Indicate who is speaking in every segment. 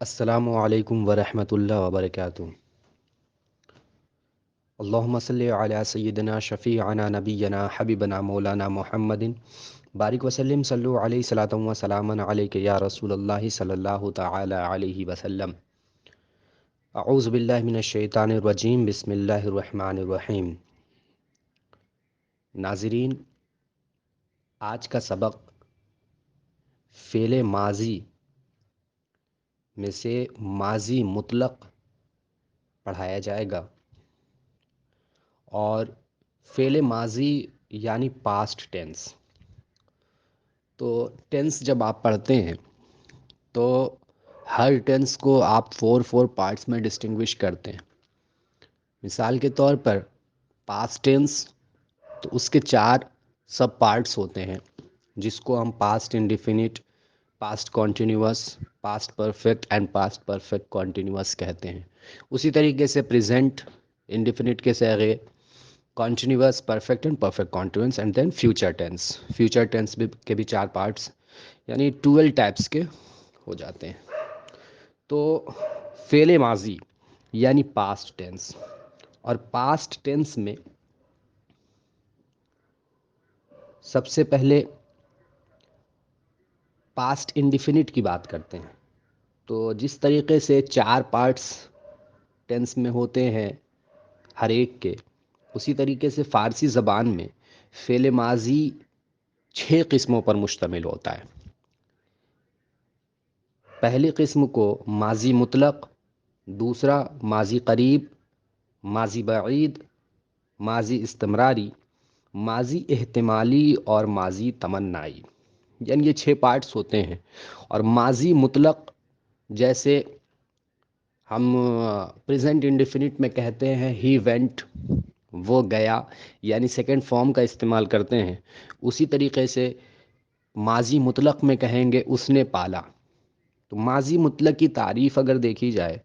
Speaker 1: السلام علیکم ورحمۃ اللہ وبرکاتہ۔ اللہم صلی علی سیدنا شفیعنا نبینا حبیبنا مولانا محمد بارک وسلم صلو علیہ صلاۃ و سلام علیک یا رسول اللہ صلی اللہ تعالی علیہ وسلم۔ اعوذ باللہ من الشیطان الرجیم، بسم اللہ الرحمن الرحیم۔ ناظرین، آج کا سبق فعل ماضی میں سے ماضی مطلق پڑھایا جائے گا، اور فعل ماضی یعنی پاسٹ ٹینس۔ تو ٹینس جب آپ پڑھتے ہیں تو ہر ٹینس کو آپ فور پارٹس میں ڈسٹنگوش کرتے ہیں۔ مثال کے طور پر پاسٹ ٹینس، تو اس کے 4 سب پارٹس ہوتے ہیں، جس کو ہم past indefinite, past continuous, past perfect and past perfect continuous کہتے ہیں۔ اسی طریقے سے پریزنٹ انڈیفینٹ کے صیغے continuous, perfect and perfect continuous, and then future tense. Future tense کے بھی 4 پارٹس یعنی 12 ٹائپس کے ہو جاتے ہیں۔ تو فعل ماضی یعنی پاسٹ ٹینس، اور پاسٹ ٹینس میں سب سے پہلے پاسٹ انڈیفینٹ کی بات کرتے ہیں۔ تو جس طریقے سے 4 پارٹس ٹینس میں ہوتے ہیں ہر ایک کے، اسی طریقے سے فارسی زبان میں فعل ماضی 6 قسموں پر مشتمل ہوتا ہے۔ پہلی قسم کو ماضی مطلق، دوسرا ماضی قریب، ماضی بعید، ماضی استمراری، ماضی احتمالی اور ماضی تمنائی، یعنی یہ 6 پارٹس ہوتے ہیں۔ اور ماضی مطلق جیسے ہم پریزنٹ انڈیفینٹ میں کہتے ہیں ہی وینٹ، وہ گیا، یعنی سیکنڈ فارم کا استعمال کرتے ہیں، اسی طریقے سے ماضی مطلق میں کہیں گے اس نے پالا۔ تو ماضی مطلق کی تعریف اگر دیکھی جائے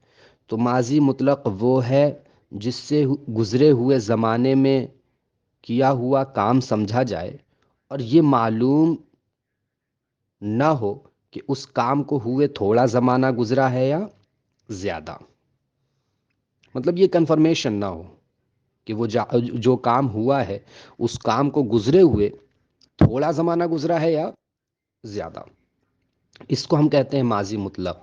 Speaker 1: تو ماضی مطلق وہ ہے جس سے گزرے ہوئے زمانے میں کیا ہوا کام سمجھا جائے، اور یہ معلوم نہ ہو کہ اس کام کو ہوئے تھوڑا زمانہ گزرا ہے یا زیادہ۔ مطلب یہ کنفرمیشن نہ ہو کہ وہ جو کام ہوا ہے اس کام کو گزرے ہوئے تھوڑا زمانہ گزرا ہے یا زیادہ۔ اس کو ہم کہتے ہیں ماضی مطلق۔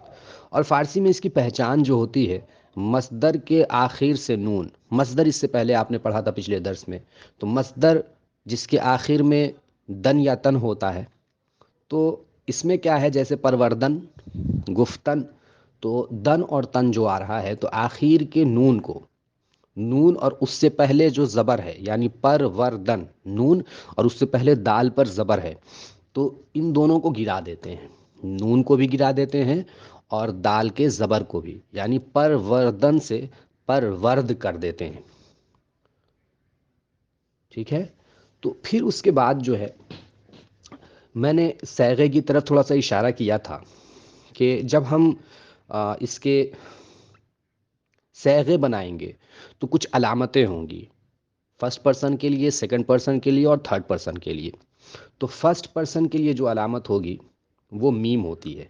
Speaker 1: اور فارسی میں اس کی پہچان جو ہوتی ہے، مصدر کے آخر سے نون، مصدر اس سے پہلے آپ نے پڑھا تھا پچھلے درس میں، تو مصدر جس کے آخر میں دن یا تن ہوتا ہے، تو اس میں کیا ہے، جیسے پروردن، گفتن، تو دن اور تن جو آ رہا ہے تو آخر کے نون کو، نون اور اس سے پہلے جو زبر ہے یعنی پروردن، نون اور اس سے پہلے دال پر زبر ہے، تو ان دونوں کو گرا دیتے ہیں، نون کو بھی گرا دیتے ہیں اور دال کے زبر کو بھی، یعنی پروردن سے پرورد کر دیتے ہیں۔ ٹھیک ہے، تو پھر اس کے بعد جو ہے میں نے صیغے کی طرف تھوڑا سا اشارہ کیا تھا کہ جب ہم اس کے صیغے بنائیں گے تو کچھ علامتیں ہوں گی، فرسٹ پرسن کے لیے، سیکنڈ پرسن کے لیے اور تھرڈ پرسن کے لیے۔ تو فرسٹ پرسن کے لیے جو علامت ہوگی وہ میم ہوتی ہے۔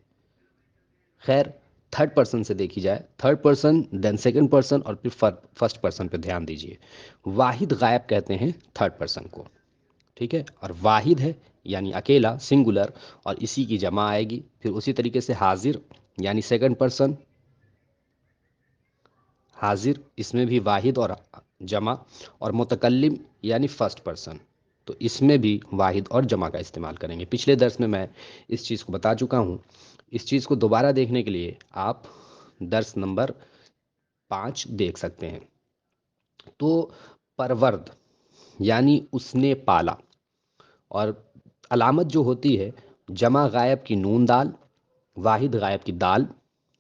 Speaker 1: خیر، تھرڈ پرسن سے دیکھی جائے، third person then second person اور پھر فرسٹ پرسن پہ دھیان دیجیے۔ واحد غائب کہتے ہیں تھرڈ پرسن کو، ٹھیک ہے، اور واحد ہے یعنی اکیلا، سنگولر، اور اسی کی جمع آئے گی۔ پھر اسی طریقے سے حاضر یعنی سیکنڈ پرسن، حاضر اس میں بھی واحد اور جمع، اور متکلم یعنی فرسٹ پرسن، تو اس میں بھی واحد اور جمع کا استعمال کریں گے۔ پچھلے درس میں اس چیز کو بتا چکا ہوں۔ اس چیز کو دوبارہ دیکھنے کے لیے آپ درس نمبر 5 دیکھ سکتے ہیں۔ تو پرورد یعنی اس نے پالا، اور علامت جو ہوتی ہے جمع غائب کی نون دال، واحد غائب کی دال،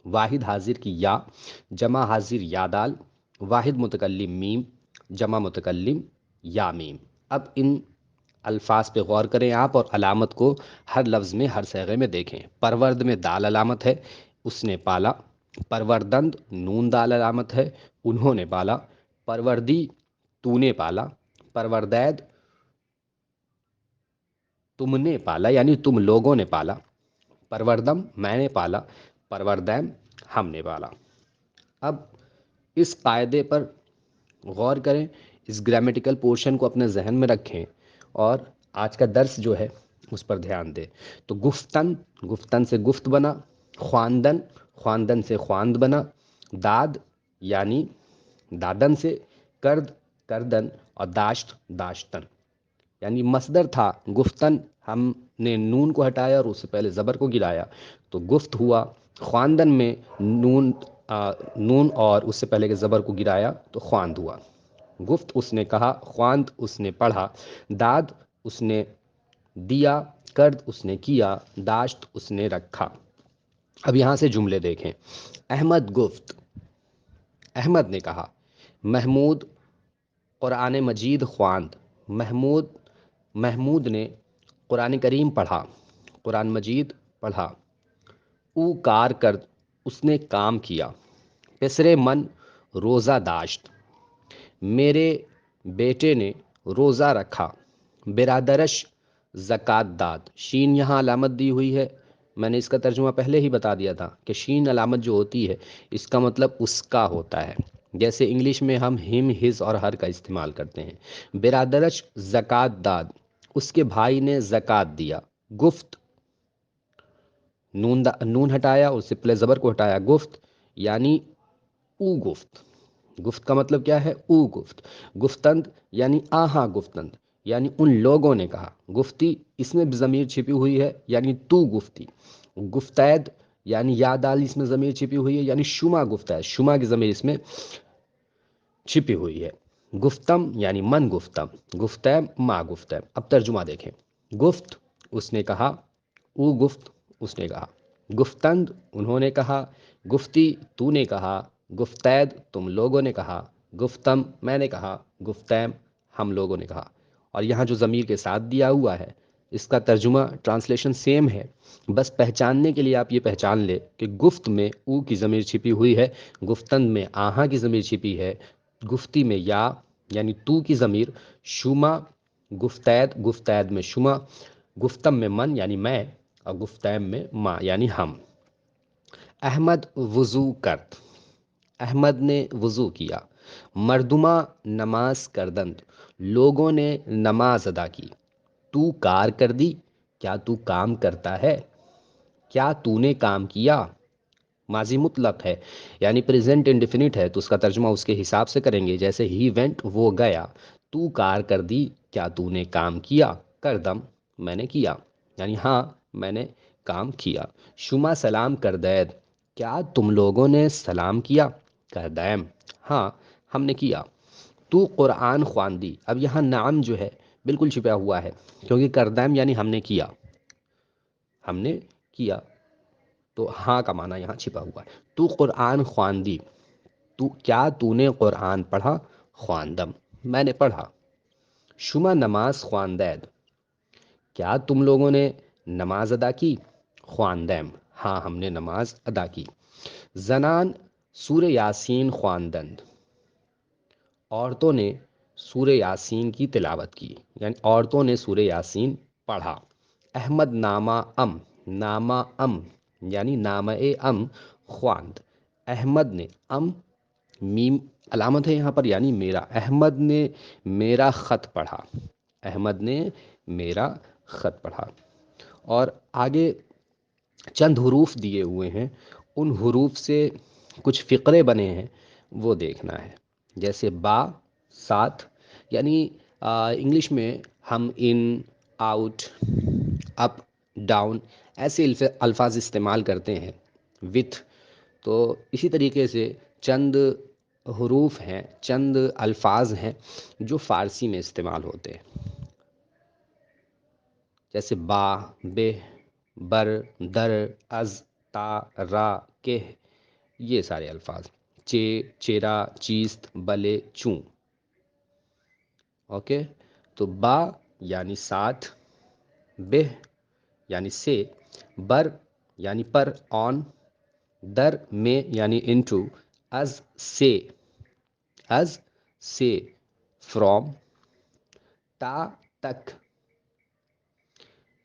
Speaker 1: واحد حاضر کی یا، جمع حاضر یا دال، واحد متکلم میم، جمع متکلم یا میم۔ اب ان الفاظ پہ غور کریں آپ، اور علامت کو ہر لفظ میں، ہر صیغے میں دیکھیں۔ پرورد میں دال علامت ہے، اس نے پالا۔ پروردند نون دال علامت ہے، انہوں نے پالا۔ پروردی تو نے پالا۔ پروردید تم نے پالا، یعنی تم لوگوں نے پالا۔ پروردم میں نے پالا۔ پروردیم ہم نے پالا۔ اب اس قاعدے پر غور کریں، اس گرامیٹیکل پورشن کو اپنے ذہن میں رکھیں اور آج کا درس جو ہے اس پر دھیان دیں۔ تو گفتن، گفتن سے گفت بنا، خواندن، خواندن سے خواند بنا، داد یعنی دادن سے کرد، کردن، اور داشت، داشتن، یعنی مصدر تھا گفتن، ہم نے نون کو ہٹایا اور اس سے پہلے زبر کو گرایا تو گفت ہوا۔ خواندن میں نون اور اس سے پہلے کے زبر کو گرایا تو خواند ہوا۔ گفت اس نے کہا، خواند اس نے پڑھا، داد اس نے دیا، کرد اس نے کیا، داشت اس نے رکھا۔ اب یہاں سے جملے دیکھیں۔ احمد گفت، احمد نے کہا۔ محمود قرآن مجید خواند، محمود نے قرآن کریم پڑھا، قرآن مجید پڑھا۔ او کار کرد، اس نے کام کیا۔ پسرے من روزہ داشت، میرے بیٹے نے روزہ رکھا۔ برادرش زکوٰۃ داد، شین یہاں علامت دی ہوئی ہے، میں نے اس کا ترجمہ پہلے ہی بتا دیا تھا کہ شین علامت جو ہوتی ہے اس کا مطلب اس کا ہوتا ہے، جیسے انگلش میں ہم ہم، ہز اور ہر کا استعمال کرتے ہیں۔ برادرش زکوٰۃ داد، اس کے بھائی نے زکوٰۃ دیا۔ گفت، نون ہٹایا، اس سے پہلے زبر کو ہٹایا، گفت یعنی او گفت۔ گفت کا مطلب کیا ہے؟ او گفت۔ گفتند یعنی آہاں گفتند، یعنی ان لوگوں نے کہا۔ گفتی، اس میں بھی ضمیر چھپی ہوئی ہے یعنی تو گفتی۔ گفتید یعنی یا دال، اس میں ضمیر چھپی ہوئی ہے یعنی شما گفتید، شما کی ضمیر اس میں چھپی ہوئی ہے۔ گفتم یعنی من گفتم، گفتم ما گفتم۔ اب ترجمہ دیکھیں۔ گفت اس نے کہا، او گفت اس نے کہا۔ گفتند انہوں نے کہا، گفتی تو نے کہا، گفتید تم لوگوں نے کہا، گفتم میں نے کہا، گفتیم ہم لوگوں نے کہا۔ اور یہاں جو ضمیر کے ساتھ دیا ہوا ہے اس کا ترجمہ ٹرانسلیشن سیم ہے، بس پہچاننے کے لیے آپ یہ پہچان لے کہ گفت میں او کی ضمیر چھپی ہوئی ہے، گفتند میں آہاں کی ضمیر چھپی ہے، گفتی میں یا یعنی تو کی ضمیر، شما گفتید میں شما، گفتم میں من یعنی میں، اور گفتیم میں ما یعنی ہم۔ احمد وضو کرد، احمد نے وضو کیا۔ مردمہ نماز کردند، لوگوں نے نماز ادا کی۔ تو کار کردی، کیا تو کام کرتا ہے؟ کیا تو نے کام کیا؟ ماضی مطلق ہے یعنی پریزنٹ انڈیفینٹ ہے تو اس کا ترجمہ اس کے حساب سے کریں گے، جیسے ہی وینٹ وہ گیا، تو کار کر دی، کیا تو نے کام کیا؟ کردم میں نے کیا، یعنی ہاں میں نے کام کیا۔ شما سلام کردید، کیا تم لوگوں نے سلام کیا؟ کردیم ہاں ہم نے کیا۔ تو قرآن خواندی، اب یہاں نعم جو ہے بالکل چھپا ہوا ہے کیونکہ کردیم یعنی ہم نے کیا، ہم نے کیا، تو ہاں کا معنی یہاں چھپا ہوا ہے۔ تو قرآن خواندی، کیا تو نے قرآن پڑھا؟ خواندم میں نے پڑھا۔ شما نماز خواندید، کیا تم لوگوں نے نماز ادا کی؟ خواندیم ہاں ہم نے نماز ادا کی۔ زنان سورہ یاسین خواندند، عورتوں نے سورہ یاسین کی تلاوت کی، یعنی عورتوں نے سورہ یاسین پڑھا۔ احمد نامہ ام، نامہ ام یعنی نامہ ام خواند، احمد نے ام میم علامت ہے یہاں پر یعنی میرا، احمد نے میرا خط پڑھا، احمد نے میرا خط پڑھا۔ اور آگے چند حروف دیے ہوئے ہیں، ان حروف سے کچھ فقرے بنے ہیں وہ دیکھنا ہے، جیسے با ساتھ، یعنی انگلش میں ہم ان آؤٹ اپ ڈاؤن ایسے الفاظ استعمال کرتے ہیں، وتھ، تو اسی طریقے سے چند حروف ہیں، چند الفاظ ہیں جو فارسی میں استعمال ہوتے ہیں، جیسے با، بہ، بر، در، از، تا، را، کہ، یہ سارے الفاظ، چے، چیرا، چیست، بلے، چوں۔ اوکے، تو با یعنی ساتھ، بہ یعنی سے، بر یعنی پر، آن، در میں یعنی انٹو، از سے فرام، تا تک،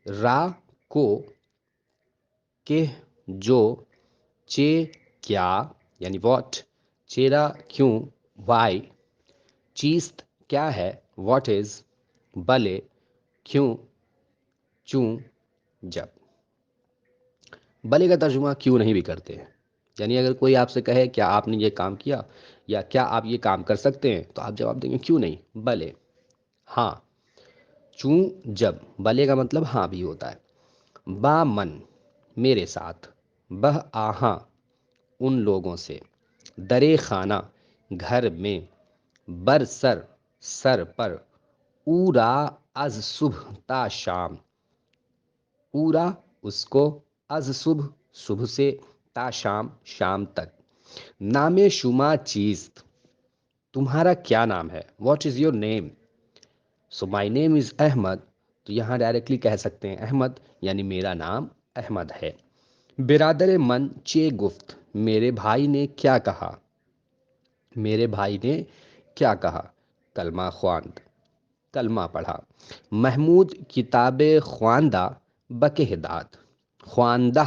Speaker 1: را کو، کہ جو، چے کیا یعنی واٹ، چیرا کیوں، وائی، چیست کیا ہے، واٹ از، بلے کیوں، چوں، جب۔ بھلے کا ترجمہ کیوں نہیں بھی کرتے ہیں، یعنی اگر کوئی آپ سے کہے کیا آپ نے یہ کام کیا یا کیا آپ یہ کام کر سکتے ہیں تو آپ جواب دیں گے کیوں نہیں، بھلے، ہاں، چوں، جب۔ بھلے کا مطلب ہاں بھی ہوتا ہے۔ با من میرے ساتھ، بہ آہاں ان لوگوں سے، درے خانہ گھر میں، بر سر سر پر، اورا از صبح تا شام، پورا اس کو، از صبح صبح سے، تا شام شام تک۔ نام شما چیست تمہارا کیا نام ہے، واٹ از یور نیم، سو مائی نیم از احمد، تو یہاں ڈائریکٹلی کہہ سکتے ہیں احمد یعنی میرا نام احمد ہے۔ برادر من چے گفت میرے بھائی نے کیا کہا، میرے بھائی نے کیا کہا، کلمہ خواند، کلمہ پڑھا۔ محمود کتاب خواندہ بکہداد، خواندہ،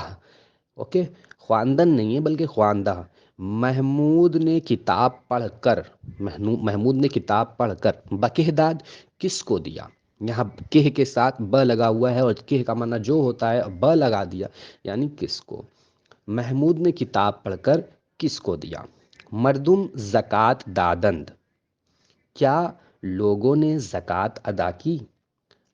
Speaker 1: اوکے، خواندن نہیں ہے بلکہ خواندہ۔ محمود نے کتاب پڑھ کر، محمود نے کتاب پڑھ کر، بکہداد کس کو دیا، یہاں کہ کے ساتھ ب لگا ہوا ہے اور کہ کا معنی جو ہوتا ہے ب لگا دیا یعنی کس کو۔ محمود نے کتاب پڑھ کر کس کو دیا۔ مردم زکوٰۃ دادند کیا لوگوں نے زکوٰۃ ادا کی،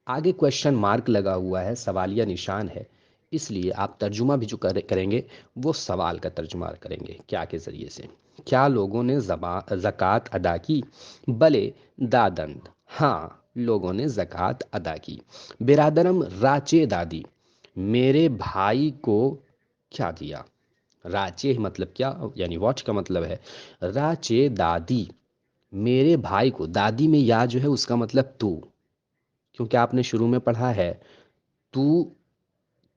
Speaker 1: آگے کویشچن مارک لگا ہوا ہے، سوالیہ نشان ہے، اس لیے آپ ترجمہ بھی جو کریں گے وہ سوال کا ترجمہ کریں گے کیا کے ذریعے سے۔ کیا لوگوں نے زکوٰۃ ادا کی، بلے دادند ہاں لوگوں نے زکوٰۃ ادا کی۔ برادرم راچے دادی میرے بھائی کو کیا دیا، راچے مطلب کیا یعنی واٹ کا مطلب ہے، راچے دادی میرے بھائی کو، دادی میں یا جو ہے اس کا مطلب تو، کیونکہ آپ نے شروع میں پڑھا ہے تو،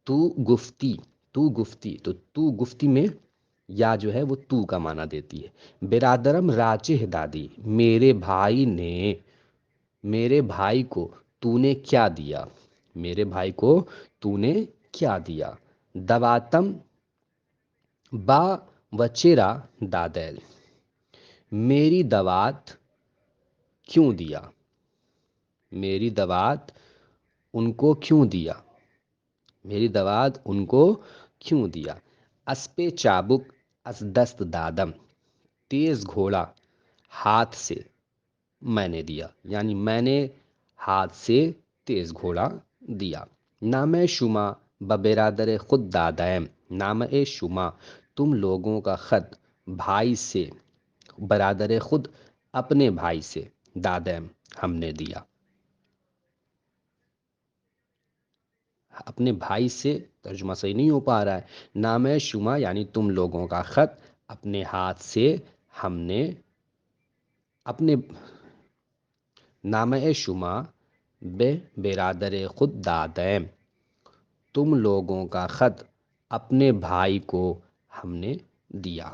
Speaker 1: تو گفتی، تو گفتی، تو تو گفتی میں یا جو ہے وہ تو کا معنی دیتی ہے۔ برادرم راچہ دادی میرے بھائی نے، میرے بھائی کو تو نے کیا دیا، میرے بھائی کو تو نے کیا دیا۔ دواتم با وچیرا دادیل میری دوات کیوں دیا، میری دوات ان کو کیوں دیا، میری دوات ان کو کیوں دیا۔ اسپے چابک از دست دادم تیز گھوڑا ہاتھ سے میں نے دیا، یعنی میں نے ہاتھ سے تیز گھوڑا دیا۔ نام شما ببرادر خود دادیم نام شما تم لوگوں کا خط بھائی سے، برادر خود اپنے بھائی سے، دادیم ہم نے دیا، اپنے بھائی سے ترجمہ صحیح نہیں ہو پا رہا ہے۔ نام شما یعنی تم لوگوں کا خط اپنے ہاتھ سے ہم نے، اپنے نام شما بے برادر خود دادیم تم لوگوں کا خط اپنے بھائی کو ہم نے دیا۔